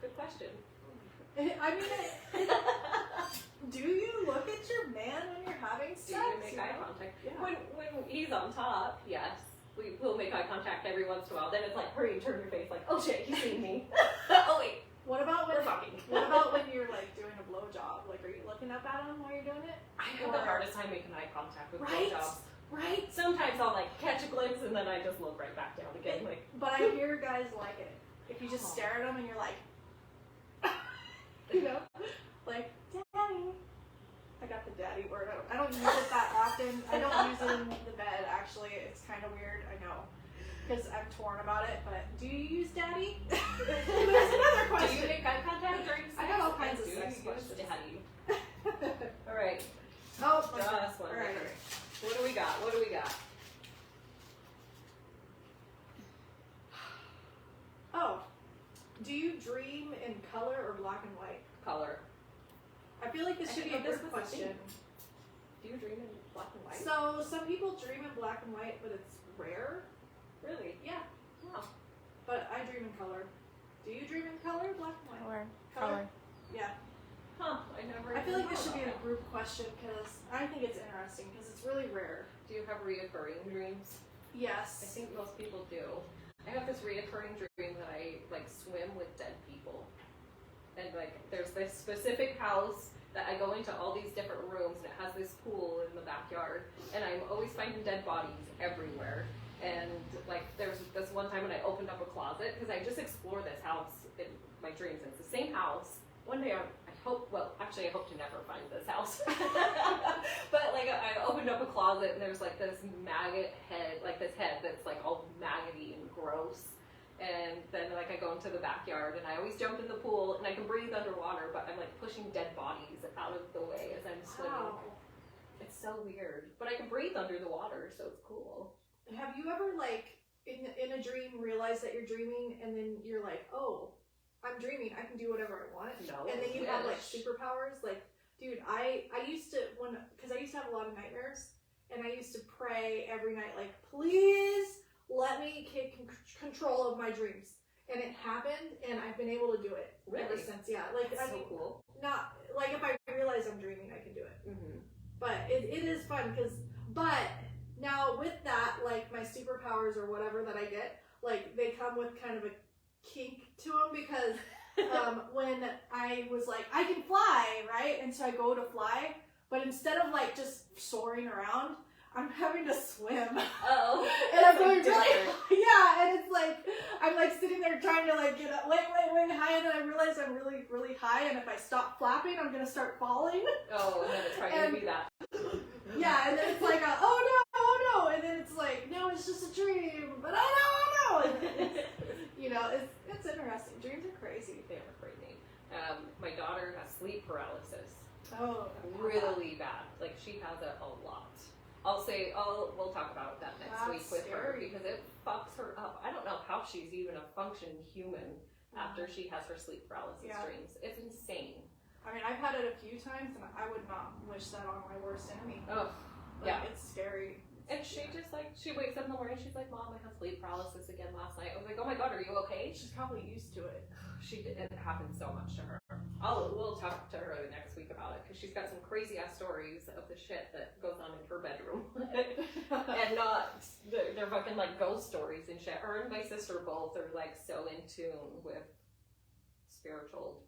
Speaker 1: Good question.
Speaker 2: I mean, do you look at your man when you're having sex?
Speaker 1: Do you make eye contact?
Speaker 2: Yeah.
Speaker 1: When he's on top, yes. We will make eye contact every once in a while. Then it's like, hurry, turn your face like, oh shit, he's seeing me. Oh wait,
Speaker 2: What about when
Speaker 1: we're fucking.
Speaker 2: What about when you're like doing a blowjob? Like, are you looking up at him while you're doing it?
Speaker 1: I have the hardest time making eye contact with
Speaker 2: Right?
Speaker 1: blowjobs.
Speaker 2: Right.
Speaker 1: Sometimes I'll like catch a glimpse and then I just look right back down again. Like,
Speaker 2: But I hear guys like it. If you just stare at them and you're like, you know, like, daddy. I got the daddy word. I don't use it that often. I don't use it in the bed, actually. It's kind of weird, I know. Because I'm torn about it, but do you use daddy? There's another
Speaker 1: do
Speaker 2: question.
Speaker 1: you make eye contact during sex?
Speaker 2: I got all kinds of
Speaker 1: Do
Speaker 2: sex
Speaker 1: you use
Speaker 2: questions.
Speaker 1: daddy? All right.
Speaker 2: Oh,
Speaker 1: Last one.
Speaker 2: all right.
Speaker 1: What do we got? What do we got?
Speaker 2: Oh, do you dream in color or black and white?
Speaker 1: Color.
Speaker 2: I feel like this should be a
Speaker 1: this
Speaker 2: good
Speaker 1: was a thing.
Speaker 2: question.
Speaker 1: Do you dream in black and white?
Speaker 2: So, some people dream in black and white, but it's rare.
Speaker 1: Really?
Speaker 2: Yeah,
Speaker 1: Wow.
Speaker 2: but I dream in color. Do you dream in color, black and white?
Speaker 3: Color.
Speaker 2: Yeah.
Speaker 1: Huh. I never.
Speaker 2: I feel like this should
Speaker 1: thought
Speaker 2: be a
Speaker 1: about
Speaker 2: group question because I think it's interesting because it's really rare.
Speaker 1: that. Do you have reoccurring dreams? I
Speaker 2: Yes.
Speaker 1: think most people do. I have this reoccurring dream that I like swim with dead people, and like there's this specific house that I go into all these different rooms and it has this pool in the backyard, and I'm always finding dead bodies everywhere. And like there's this one time when I opened up a closet, because I just explored this house in my dreams. It's the same house. One day I hope to never find this house. But like I opened up a closet and there's like this maggot head, like this head that's like all maggoty and gross. And then like I go into the backyard and I always jump in the pool and I can breathe underwater, but I'm like pushing dead bodies out of the way as I'm swimming.
Speaker 2: Wow.
Speaker 1: It's so weird, but I can breathe under the water, so it's cool.
Speaker 2: Have you ever like in a dream realize that you're dreaming and then you're like, oh, I'm dreaming, I can do whatever I want?
Speaker 1: No.
Speaker 2: And then you have like superpowers. Like, dude, I used to, because I used to have a lot of nightmares, and I used to pray every night, like, please let me take control of my dreams. And it happened, and I've been able to do it ever since. Yeah, like
Speaker 1: That's so cool.
Speaker 2: Not like if I realize I'm dreaming, I can do it.
Speaker 1: Mm-hmm.
Speaker 2: But it is fun but now with that, like my superpowers or whatever that I get, like they come with kind of a kink to them, because when I was like, I can fly, right? And so I go to fly, but instead of like just soaring around, I'm having to swim.
Speaker 1: Oh.
Speaker 2: And I'm going really, yeah, and it's like, I'm like sitting there trying to like get up way high, and then I realize I'm really, really high, and if I stop flapping, I'm gonna start falling.
Speaker 1: Oh, and then it's probably gonna be that.
Speaker 2: Yeah, and then it's like, oh no, and then it's like, no, it's just a dream, but oh no. It's interesting. Dreams are crazy.
Speaker 1: They are crazy. My daughter has sleep paralysis.
Speaker 2: Oh,
Speaker 1: really bad. Like she has it a lot. We'll talk about that next week with her, because it fucks her up. I don't know how she's even a functioning human after she has her sleep paralysis dreams. It's insane.
Speaker 2: I mean, I've had it a few times, and I would not wish that on my worst enemy.
Speaker 1: Oh,
Speaker 2: It's scary.
Speaker 1: And she just like, she wakes up in the morning, she's like, Mom, I had sleep paralysis again last night. I was like, oh my God, are you okay?
Speaker 2: She's probably used to it.
Speaker 1: It happens so much to her. We'll talk to her next week about it, because she's got some crazy ass stories of the shit that goes on in her bedroom. And they're fucking like ghost stories and shit. Her and my sister both are like so in tune with spiritual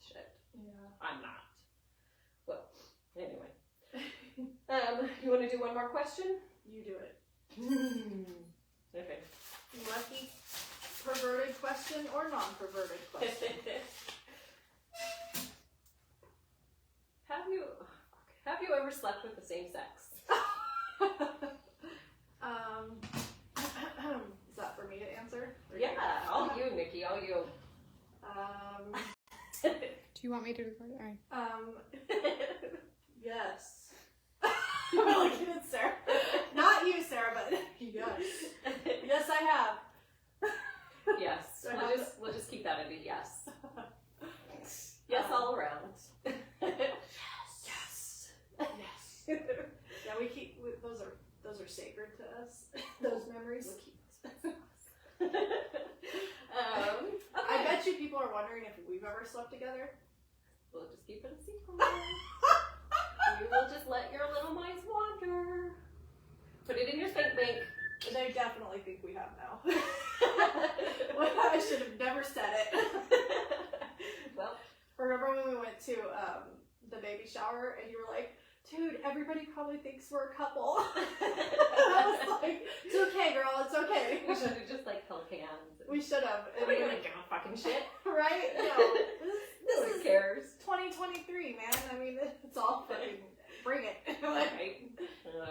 Speaker 1: shit.
Speaker 2: Yeah.
Speaker 1: I'm not. Well, anyway. You want to do one more question?
Speaker 2: You do it.
Speaker 1: Okay.
Speaker 2: Lucky perverted question or non-perverted question?
Speaker 1: Have you ever slept with the same sex?
Speaker 2: Is that for me to answer?
Speaker 1: Yeah, all you, Nikki, all you.
Speaker 3: Do you want me to record it? All right.
Speaker 2: Yes. I'm looking at Sarah. Not you, Sarah, but yes. Yes, I have.
Speaker 1: Yes. We'll just keep that in a yes. Yes, all around. Yes.
Speaker 2: Yeah, those are sacred to us. Those memories.
Speaker 1: We'll keep those.
Speaker 2: I bet you people are wondering if we've ever slept together.
Speaker 1: We'll just keep it a secret. You will just let your little minds wander. Put it in your spank bank.
Speaker 2: They definitely think we have now. Well, I should have never said it.
Speaker 1: Well,
Speaker 2: remember when we went to the baby shower and you were like, dude, everybody probably thinks we're a couple. I was like, it's okay, girl, it's okay.
Speaker 1: We should have just like held hands.
Speaker 2: We should have.
Speaker 1: Nobody would have given a fucking shit.
Speaker 2: Right? No. This is
Speaker 1: cares.
Speaker 2: 2023, man. I mean, it's all fucking, bring it.
Speaker 1: Right.
Speaker 2: So.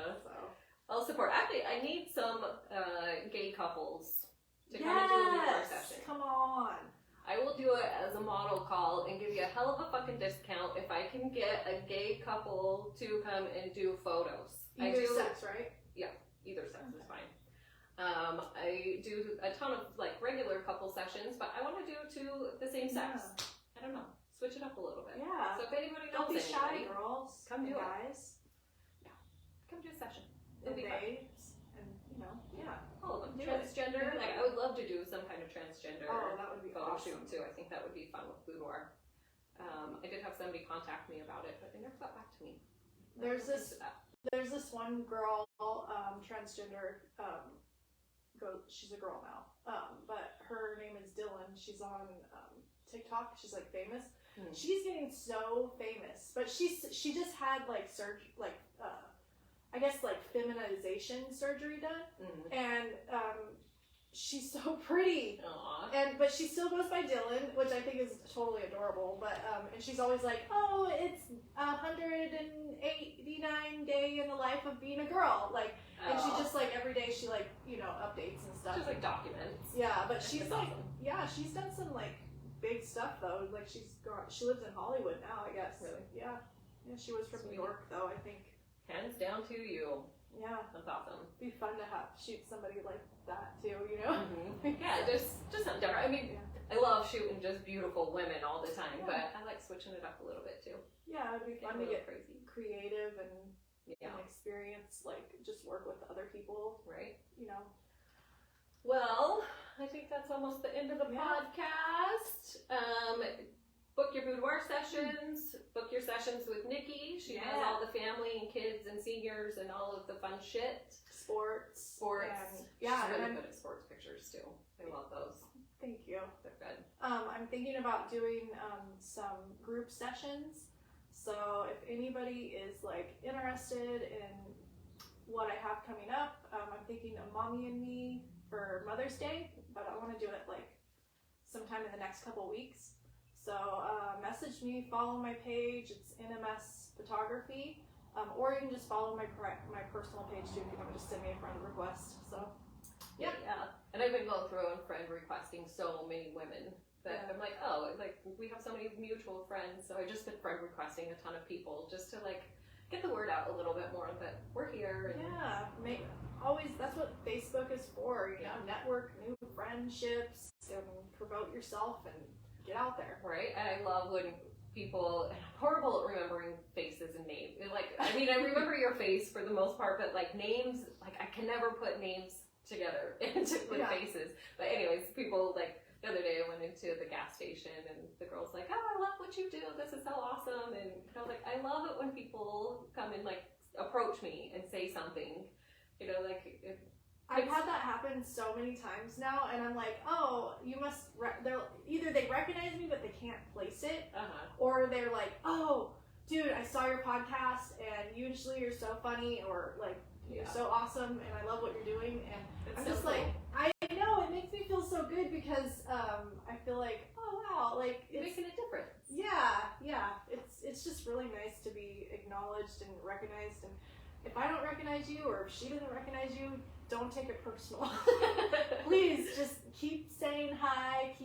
Speaker 1: I'll support. Actually, I need some gay couples to come and do a boudoir session.
Speaker 2: Come on.
Speaker 1: I will do it as a model call and give you a hell of a fucking discount if I can get a gay couple to come and do photos.
Speaker 2: Either sex, right?
Speaker 1: Yeah, either sex is fine. I do a ton of like regular couple sessions, but I want to do to the same sex. I don't know. Switch it up a little bit.
Speaker 2: Yeah.
Speaker 1: So if anybody knows
Speaker 2: Don't be shy,
Speaker 1: anybody,
Speaker 2: girls.
Speaker 1: come do it.
Speaker 2: Guys.
Speaker 1: Yeah. Come do a session.
Speaker 2: And
Speaker 1: It'll be fun.
Speaker 2: babes. And, yeah.
Speaker 1: All of them.
Speaker 2: Do
Speaker 1: Transgender.
Speaker 2: it.
Speaker 1: Like I would love to do some kind of transgender
Speaker 2: Oh, that would be
Speaker 1: photo
Speaker 2: awesome.
Speaker 1: shoot too. I think that would be fun with boudoir. I did have somebody contact me about it, but they never got back to me.
Speaker 2: There's this one girl, transgender, she's a girl now, but her name is Dylan. She's on TikTok. She's like famous. She's getting so famous, but she just had like surgery, like I guess like feminization surgery done, and she's so pretty.
Speaker 1: Aww.
Speaker 2: But she still goes by Dylan, which I think is totally adorable. But and she's always like, oh, it's 189 day in the life of being a girl. Like, and she just like every day she like updates and stuff.
Speaker 1: Just like documents.
Speaker 2: Yeah, but she's like,
Speaker 1: awesome.
Speaker 2: yeah, she's done some like big stuff though. Like she lives in Hollywood now, I guess.
Speaker 1: Really?
Speaker 2: Yeah. Yeah, she was from New York though, I think.
Speaker 1: Hands down to you.
Speaker 2: Yeah.
Speaker 1: That's awesome.
Speaker 2: Be fun to shoot somebody like that too, you know?
Speaker 1: Mm-hmm. Yeah, just something different. I mean, I love shooting just beautiful women all the time, but I like switching it up a little bit too.
Speaker 2: Yeah, it'd be fun to get
Speaker 1: crazy,
Speaker 2: creative and experience, like just work with other people,
Speaker 1: right?
Speaker 2: You know.
Speaker 1: Well, I think that's almost the end of the podcast. Book your boudoir sessions. Book your sessions with Nikki. She has all the family and kids and seniors and all of the fun shit.
Speaker 2: Sports.
Speaker 1: And, she's really good at sports pictures too. I love those.
Speaker 2: Thank you.
Speaker 1: They're good.
Speaker 2: I'm thinking about doing some group sessions. So if anybody is like interested in what I have coming up, I'm thinking of Mommy and Me for Mother's Day, but I want to do it like sometime in the next couple weeks. So message me, follow my page. It's NMS Photography, or you can just follow my personal page too if you want to just send me a friend request. So yeah.
Speaker 1: And I've been going through and friend requesting so many women that I'm like, oh, like we have so many mutual friends. So I just been friend requesting a ton of people just to like get the word out a little bit more that we're here. And
Speaker 2: always that's what Facebook is for. You know, network new friendships and promote yourself and get out there.
Speaker 1: Right. And I love when people, I'm horrible at remembering faces and names. Like, I mean, I remember your face for the most part, but like names, like I can never put names together into faces. But anyways, people like the other day I went into the gas station and the girl's like, oh, I love what you do. This is so awesome. And I was like, I love it when people come and like approach me and say something, you know, like
Speaker 2: I've had that happen so many times now, and I'm like, oh, you must, they're either they recognize me but they can't place it, or they're like, oh, dude, I saw your podcast and usually you're so funny, or like, you're so awesome and I love what you're doing, and
Speaker 1: it's
Speaker 2: I'm
Speaker 1: so
Speaker 2: just
Speaker 1: cool.
Speaker 2: like, I know, it makes me feel so good because I feel like, oh wow, like
Speaker 1: it's making a difference.
Speaker 2: Yeah, it's just really nice to be acknowledged and recognized, and if I don't recognize you or if she doesn't recognize you, don't take it personal. Please just keep saying hi,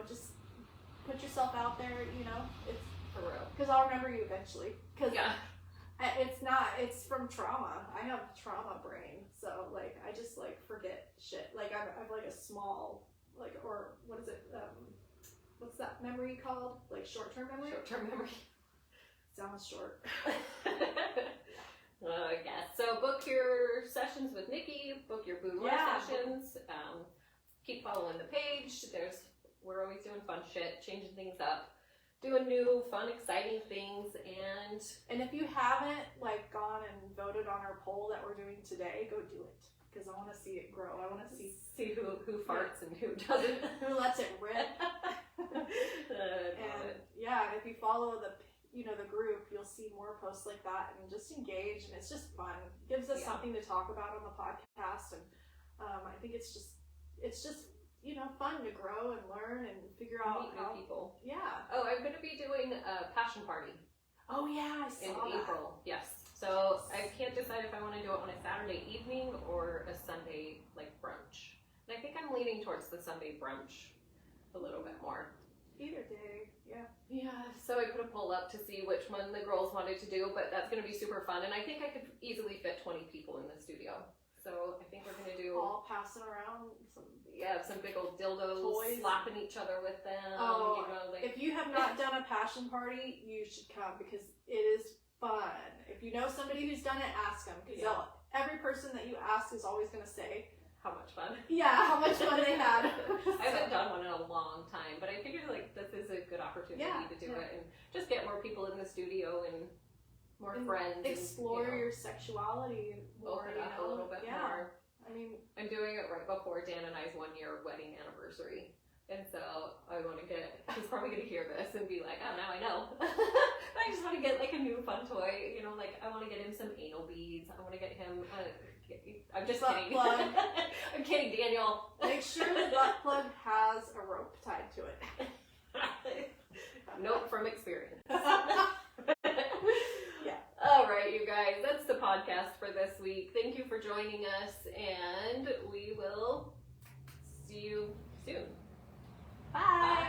Speaker 2: just put yourself out there, it's
Speaker 1: for real.
Speaker 2: Because I'll remember you eventually. Cause it's from trauma. I have trauma brain, so like I just like forget shit. Like I've like a small, like, or what is it, what's that memory called? Like short-term memory?
Speaker 1: Short-term memory.
Speaker 2: Sounds short.
Speaker 1: Yes. So book your sessions with Nikki, book your boudoir sessions, keep following the page. We're always doing fun shit, changing things up, doing new, fun, exciting things,
Speaker 2: and if you haven't like gone and voted on our poll that we're doing today, go do it. Because I want to see it grow. I want to see
Speaker 1: who farts and who doesn't.
Speaker 2: Who lets it rip. And if you follow the group, you'll see more posts like that and just engage, and it's just fun. It gives us something to talk about on the podcast, and I think it's just fun to grow and learn and figure out
Speaker 1: new people.
Speaker 2: Yeah.
Speaker 1: Oh, I'm going to be doing a passion party.
Speaker 2: Oh yeah, I saw
Speaker 1: in April. Yes. So I can't decide if I want to do it on a Saturday evening or a Sunday like brunch. And I think I'm leaning towards the Sunday brunch a little bit more.
Speaker 2: Either day, yeah.
Speaker 1: Yeah, so I put a poll up to see which one the girls wanted to do, but that's going to be super fun. And I think I could easily fit 20 people in the studio. So I think we're going to do...
Speaker 2: all passing around
Speaker 1: some big old dildos,
Speaker 2: toys,
Speaker 1: slapping each other with them.
Speaker 2: Oh, if you have not done a passion party, you should come because it is fun. If you know somebody who's done it, ask them. Because every person that you ask is always going to say...
Speaker 1: how much fun.
Speaker 2: Yeah, how much fun they had.
Speaker 1: I haven't done one in a long time, but I figured like this is a good opportunity to do it and just get more people in the studio and more friends.
Speaker 2: Explore your sexuality more.
Speaker 1: Open up a little bit more.
Speaker 2: I mean,
Speaker 1: I'm doing it right before Dan and I's 1 year wedding anniversary. And so I want to he's probably going to hear this and be like, oh, now I know. I just want to get like a new fun toy, like I want to get him some anal beads. I want to get him I'm just
Speaker 2: Butt
Speaker 1: kidding.
Speaker 2: plug.
Speaker 1: I'm kidding, Daniel.
Speaker 2: Make sure the butt plug has a rope tied to it.
Speaker 1: Note from experience.
Speaker 2: Yeah.
Speaker 1: All right, you guys, that's the podcast for this week. Thank you for joining us, and we will see you soon.
Speaker 2: Bye.